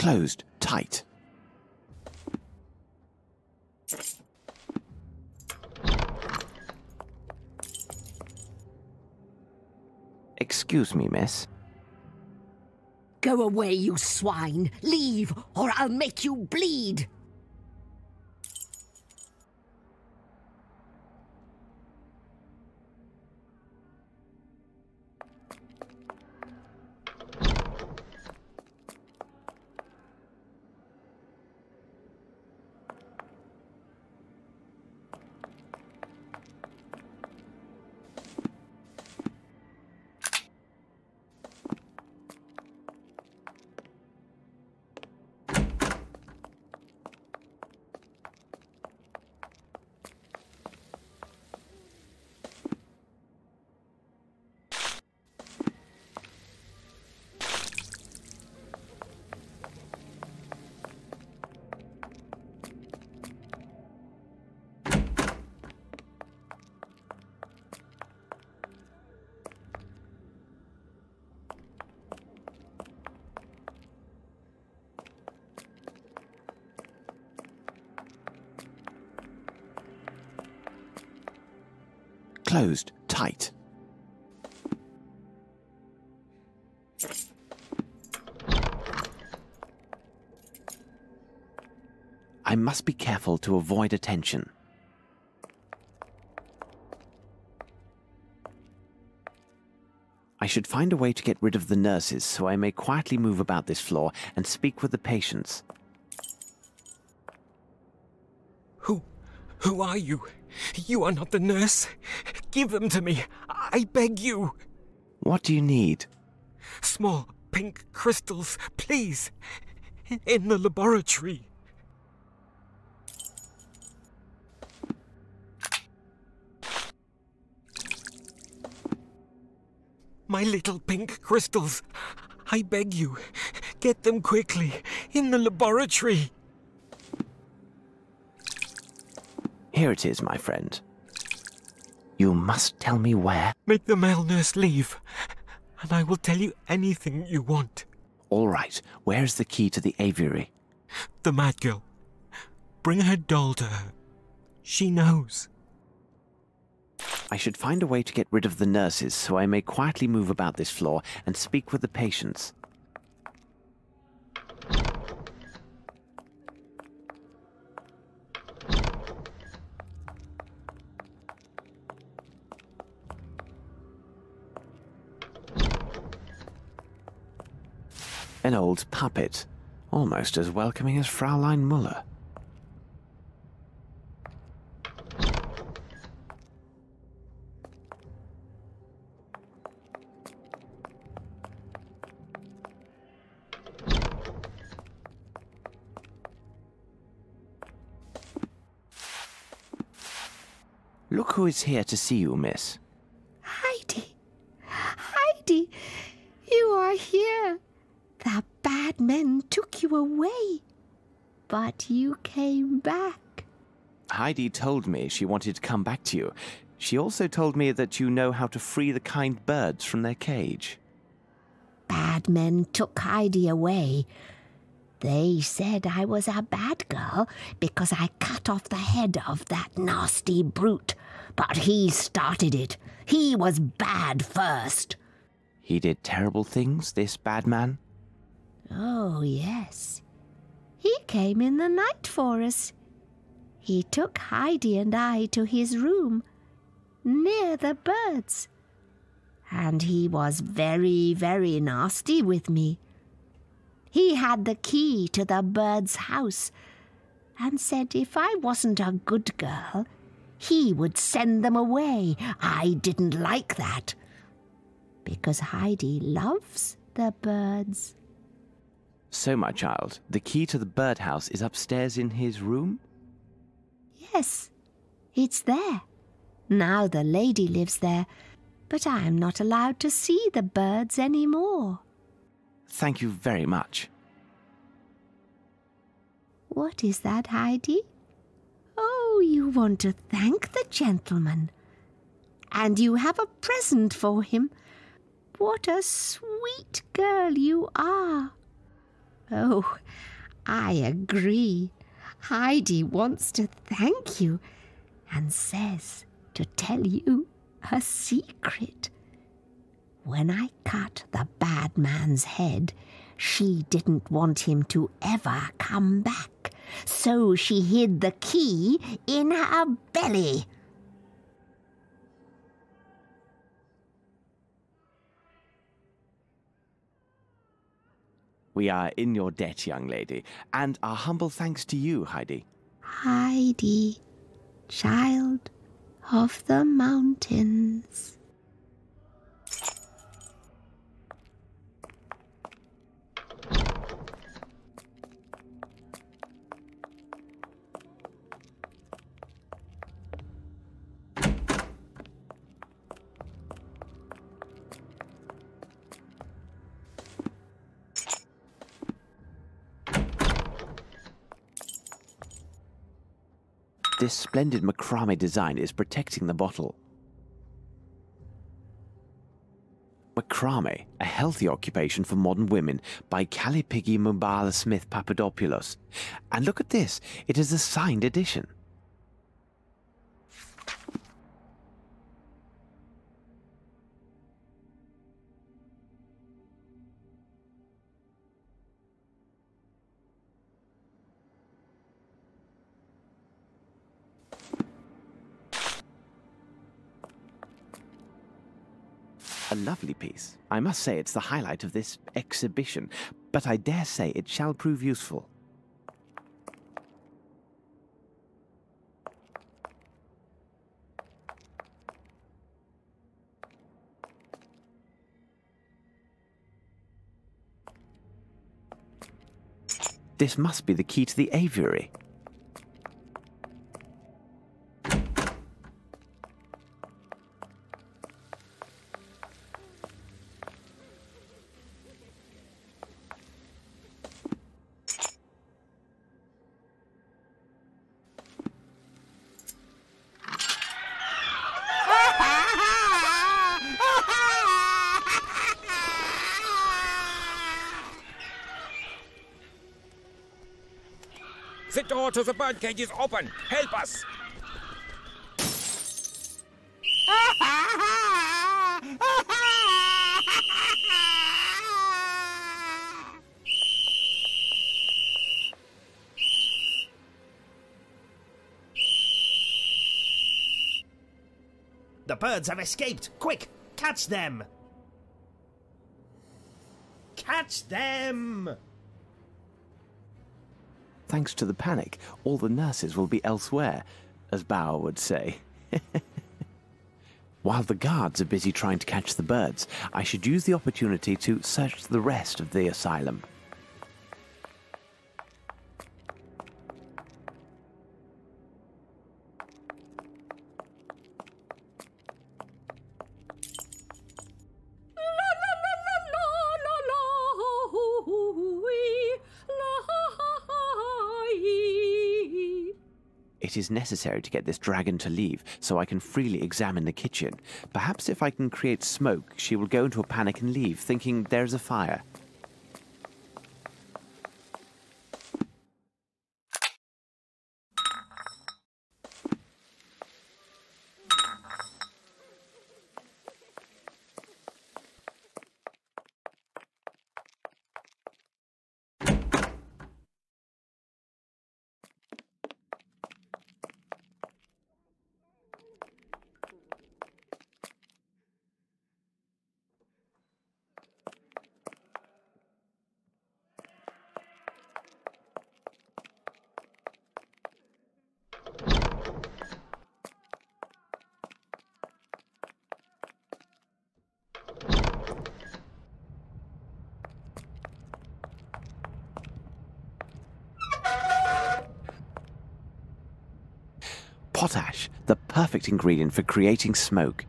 Closed tight. Excuse me, miss. Go away, you swine! Leave, or I'll make you bleed! Closed tight. I must be careful to avoid attention. I should find a way to get rid of the nurses so I may quietly move about this floor and speak with the patients. Who are you? You are not the nurse. Give them to me. I beg you. What do you need? Small pink crystals, please. In the laboratory. My little pink crystals. I beg you. Get them quickly. In the laboratory. Here it is, my friend. You must tell me where. Make the male nurse leave, and I will tell you anything you want. All right. Where's the key to the aviary? The mad girl. Bring her doll to her. She knows. I should find a way to get rid of the nurses so I may quietly move about this floor and speak with the patients. An old puppet, almost as welcoming as Fraulein Muller. Look who is here to see you, miss. Heidi! Heidi! You are here! The bad men took you away, but you came back. Heidi told me she wanted to come back to you. She also told me that you know how to free the kind birds from their cage. Bad men took Heidi away. They said I was a bad girl because I cut off the head of that nasty brute. But he started it. He was bad first. He did terrible things, this bad man? Oh, yes. He came in the night for us. He took Heidi and I to his room, near the birds. And he was very, very nasty with me. He had the key to the birds' house and said if I wasn't a good girl, he would send them away. I didn't like that, because Heidi loves the birds. So, my child, the key to the birdhouse is upstairs in his room? Yes, it's there. Now the lady lives there, but I am not allowed to see the birds any more. Thank you very much. What is that, Heidi? Oh, you want to thank the gentleman. And you have a present for him. What a sweet girl you are. Oh, I agree. Heidi wants to thank you and says to tell you a secret. When I cut the bad man's head, she didn't want him to ever come back, so she hid the key in her belly. We are in your debt, young lady, and our humble thanks to you, Heidi. Heidi, child of the mountains. This splendid macrame design is protecting the bottle. Macrame, a healthy occupation for modern women, by Calipigi Mubala Smith Papadopoulos. And look at this, it is a signed edition. A lovely piece. I must say it's the highlight of this exhibition, but I dare say it shall prove useful. This must be the key to the aviary. The door to the birdcage is open. Help us. The birds have escaped! Quick! Catch them! Catch them! Thanks to the panic, all the nurses will be elsewhere, as Bauer would say. While the guards are busy trying to catch the birds, I should use the opportunity to search the rest of the asylum. It is necessary to get this dragon to leave, so I can freely examine the kitchen. Perhaps if I can create smoke, she will go into a panic and leave, thinking there's a fire. Potash, the perfect ingredient for creating smoke.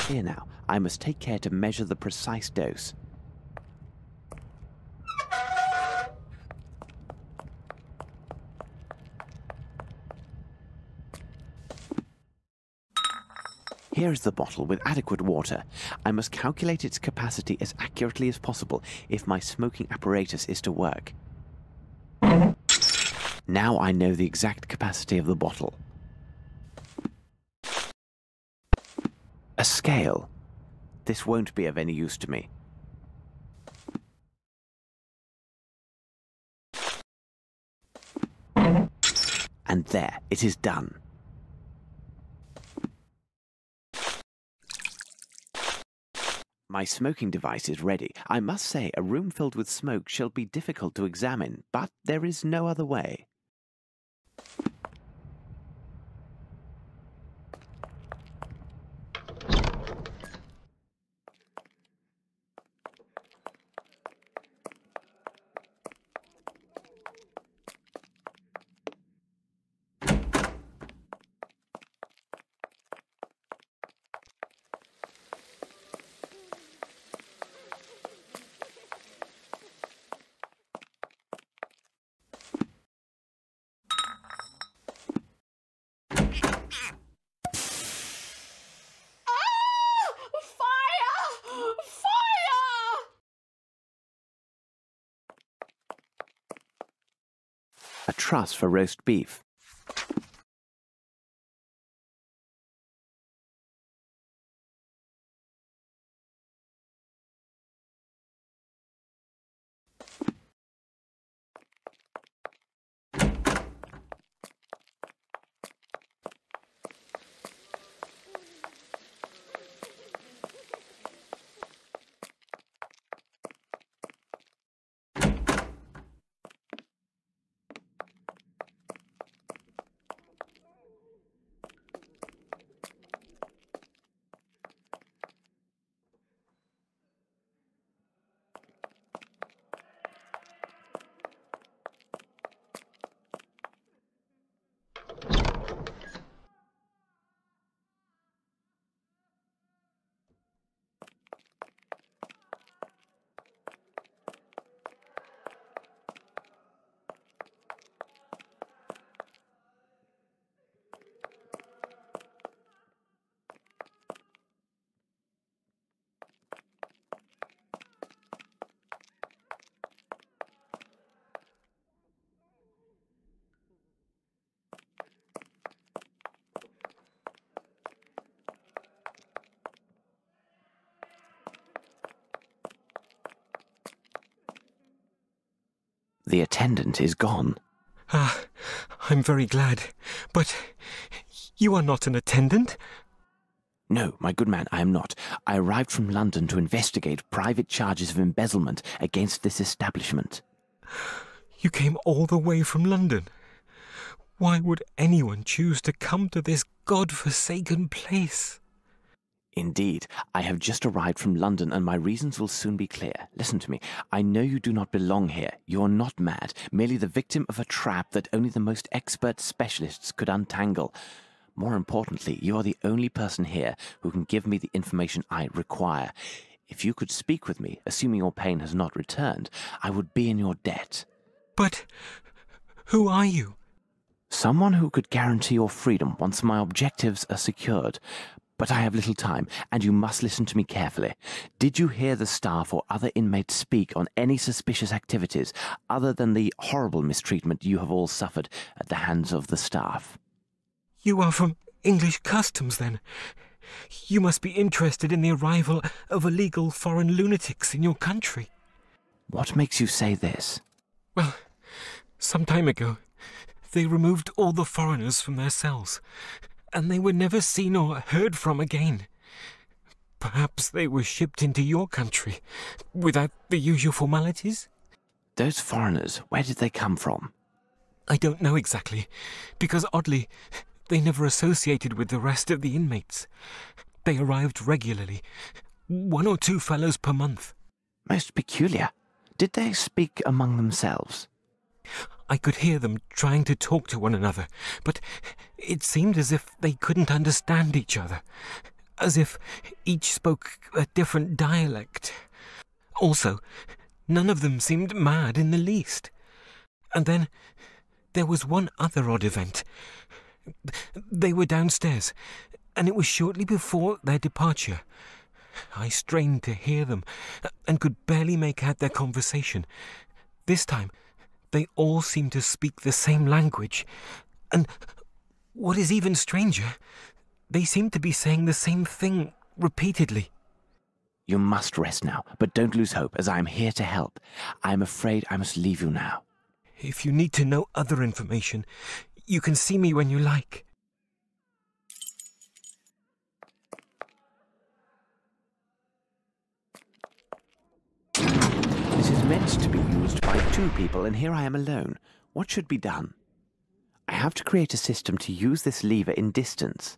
Here now, I must take care to measure the precise dose. Here is the bottle with adequate water. I must calculate its capacity as accurately as possible if my smoking apparatus is to work. Now I know the exact capacity of the bottle. A scale. This won't be of any use to me. And there, it is done. My smoking device is ready. I must say, a room filled with smoke shall be difficult to examine, but there is no other way. A truss for roast beef. The attendant is gone. Ah, I'm very glad. But you are not an attendant? No, my good man, I am not. I arrived from London to investigate private charges of embezzlement against this establishment. You came all the way from London? Why would anyone choose to come to this God-forsaken place? Indeed, I have just arrived from London and my reasons will soon be clear. Listen to me. I know you do not belong here. You are not mad, merely the victim of a trap that only the most expert specialists could untangle. More importantly, you are the only person here who can give me the information I require. If you could speak with me, assuming your pain has not returned, I would be in your debt. But who are you? Someone who could guarantee your freedom once my objectives are secured. But I have little time, and you must listen to me carefully. Did you hear the staff or other inmates speak on any suspicious activities other than the horrible mistreatment you have all suffered at the hands of the staff? You are from English customs, then. You must be interested in the arrival of illegal foreign lunatics in your country. What makes you say this? Well, some time ago, they removed all the foreigners from their cells, and they were never seen or heard from again. Perhaps they were shipped into your country without the usual formalities? Those foreigners, where did they come from? I don't know exactly, because oddly, they never associated with the rest of the inmates. They arrived regularly, 1 or 2 fellows per month. Most peculiar. Did they speak among themselves? I could hear them trying to talk to one another, but it seemed as if they couldn't understand each other, as if each spoke a different dialect. Also, none of them seemed mad in the least. And then there was one other odd event. They were downstairs, and it was shortly before their departure. I strained to hear them, and could barely make out their conversation. This time, they all seemed to speak the same language, and what is even stranger, they seemed to be saying the same thing repeatedly. You must rest now, but don't lose hope, as I am here to help. I am afraid I must leave you now. If you need to know other information, you can see me when you like. This is meant to be used by 2 people, and here I am alone. What should be done? I have to create a system to use this lever in distance.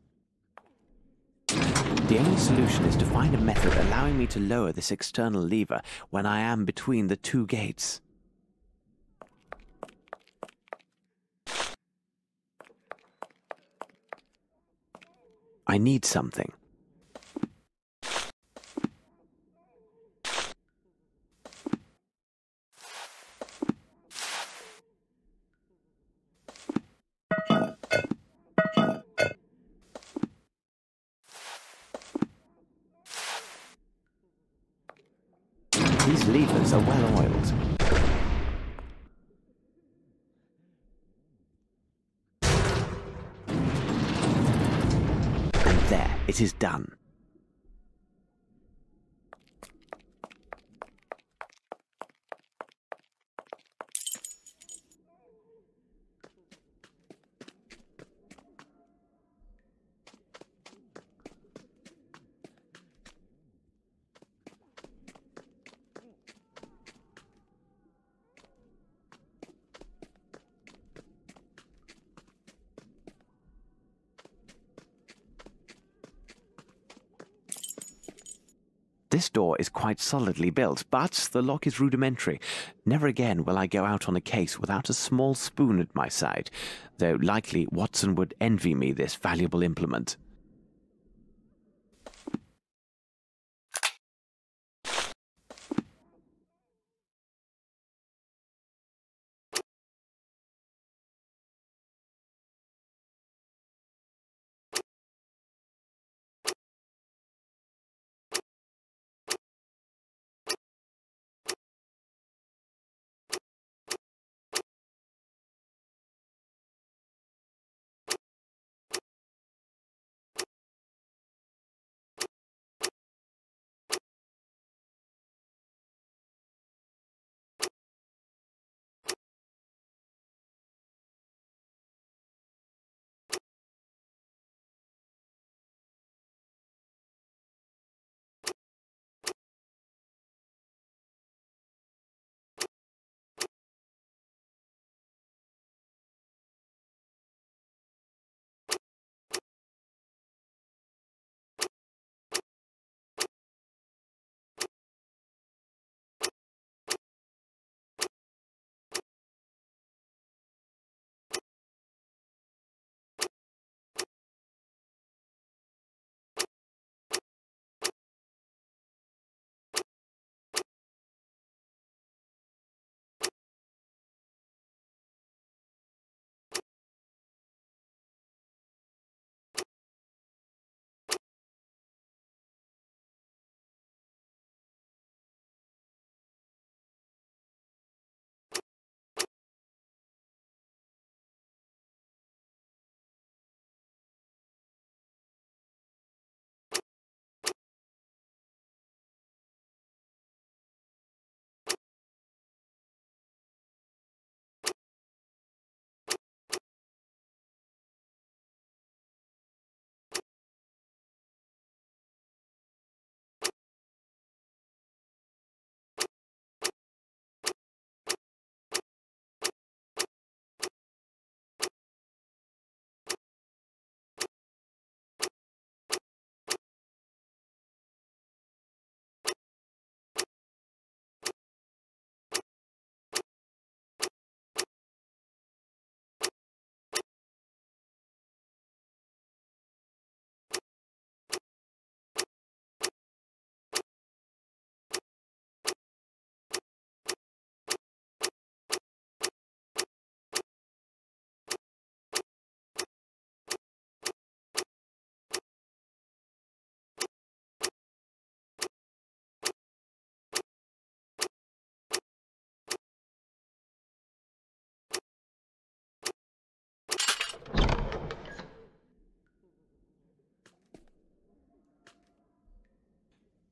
The only solution is to find a method allowing me to lower this external lever when I am between the 2 gates. I need something. These levers are well oiled. And there, it is done. This door is quite solidly built, but the lock is rudimentary. Never again will I go out on a case without a small spoon at my side, though likely Watson would envy me this valuable implement.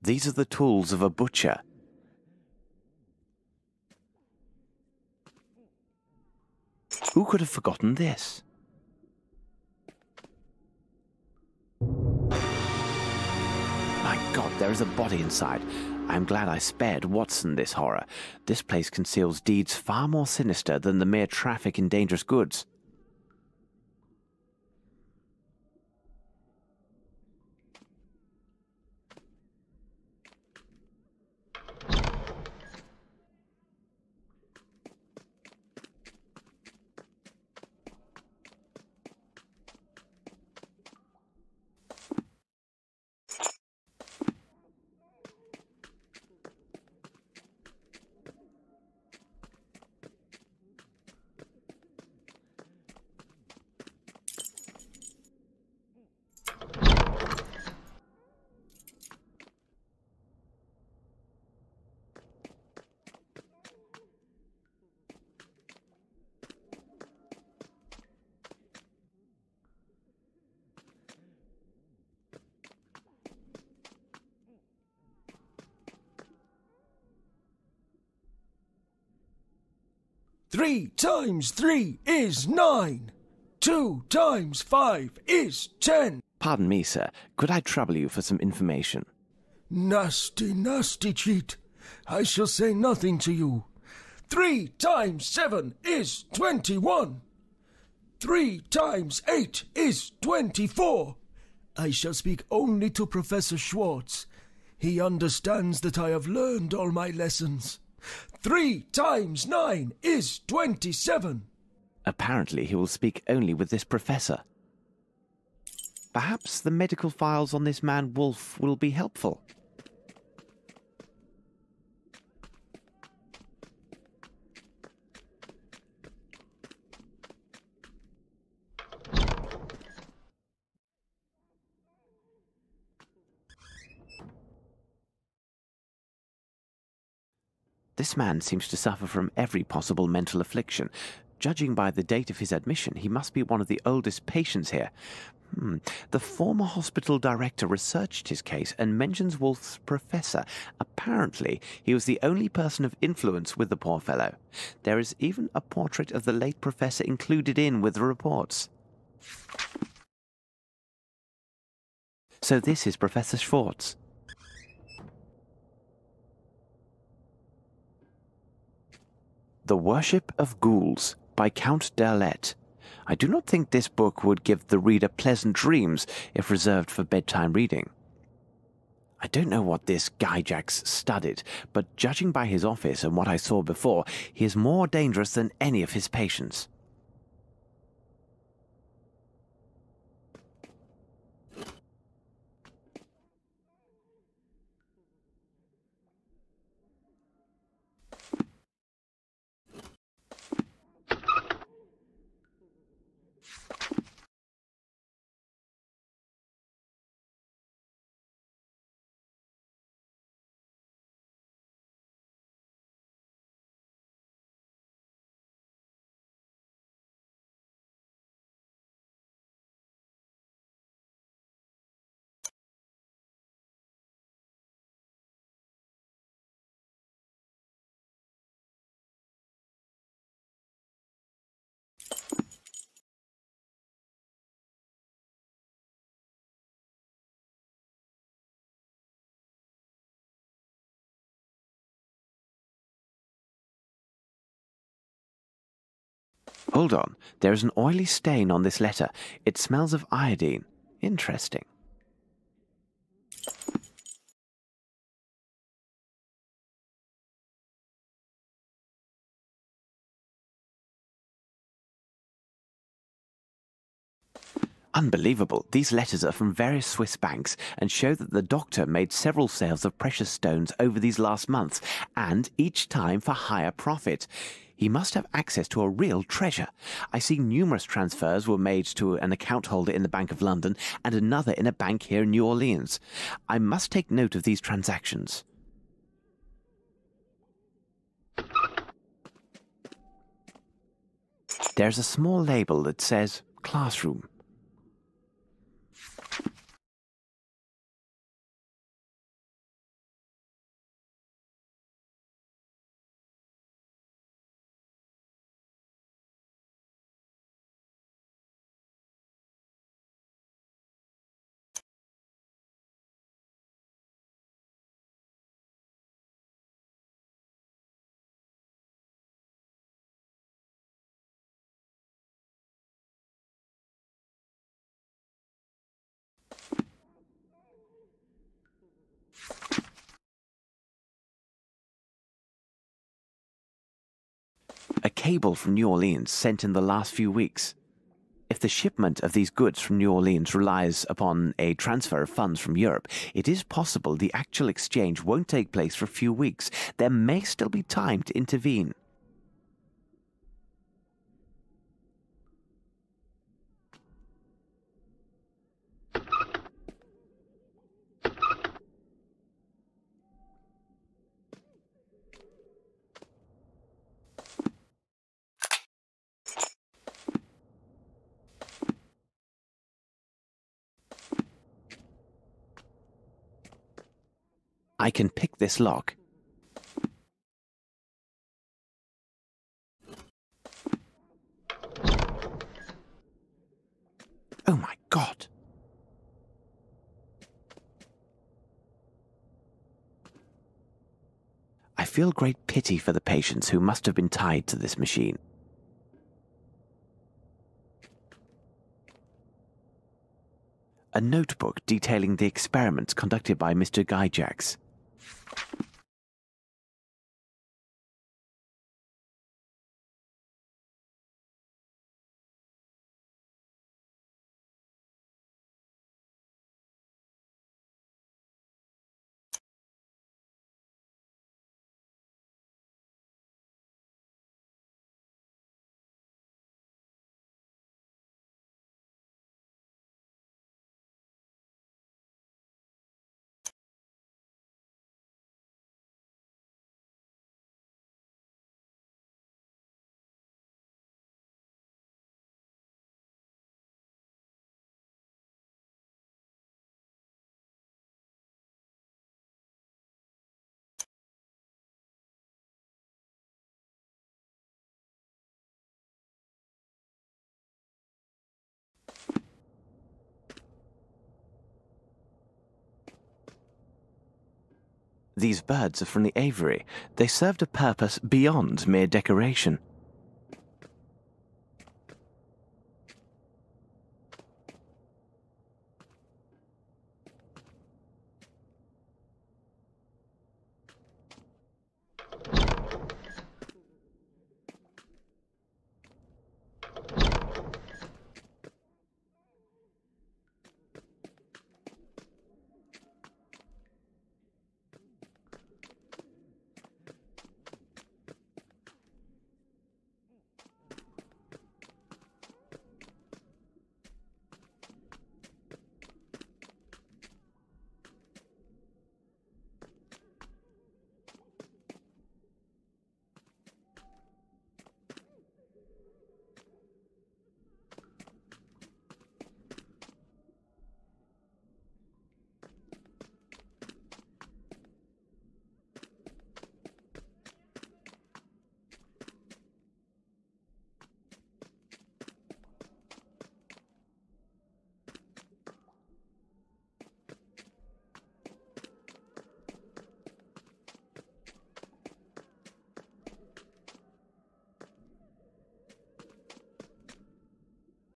These are the tools of a butcher. Who could have forgotten this? My God, there is a body inside. I am glad I spared Watson this horror. This place conceals deeds far more sinister than the mere traffic in dangerous goods. Three times 3 is 9. 2 times 5 is 10. Pardon me, sir. Could I trouble you for some information? Nasty, nasty cheat. I shall say nothing to you. 3 times 7 is 21. 3 times 8 is 24. I shall speak only to Professor Schwartz. He understands that I have learned all my lessons. 3 times 9 is 27. Apparently he will speak only with this professor. Perhaps the medical files on this man Wolf will be helpful. This man seems to suffer from every possible mental affliction. Judging by the date of his admission, he must be one of the oldest patients here. The former hospital director researched his case and mentions Wolf's professor. Apparently, he was the only person of influence with the poor fellow. There is even a portrait of the late professor included in with the reports. So this is Professor Schwartz. The Worship of Ghouls by Count d'Erlette. I do not think this book would give the reader pleasant dreams if reserved for bedtime reading. I don't know what this Gygax studied, but judging by his office and what I saw before, he is more dangerous than any of his patients. Hold on, there is an oily stain on this letter. It smells of iodine. Interesting. Unbelievable. These letters are from various Swiss banks and show that the doctor made several sales of precious stones over these last months, and each time for higher profit. He must have access to a real treasure. I see numerous transfers were made to an account holder in the Bank of London and another in a bank here in New Orleans. I must take note of these transactions. There's a small label that says classroom. cable from New Orleans sent in the last few weeks. If the shipment of these goods from New Orleans relies upon a transfer of funds from Europe, it is possible the actual exchange won't take place for a few weeks. There may still be time to intervene. I can pick this lock. Oh my God! I feel great pity for the patients who must have been tied to this machine. A notebook detailing the experiments conducted by Mr. Gyjax. These birds are from the aviary. They served a purpose beyond mere decoration.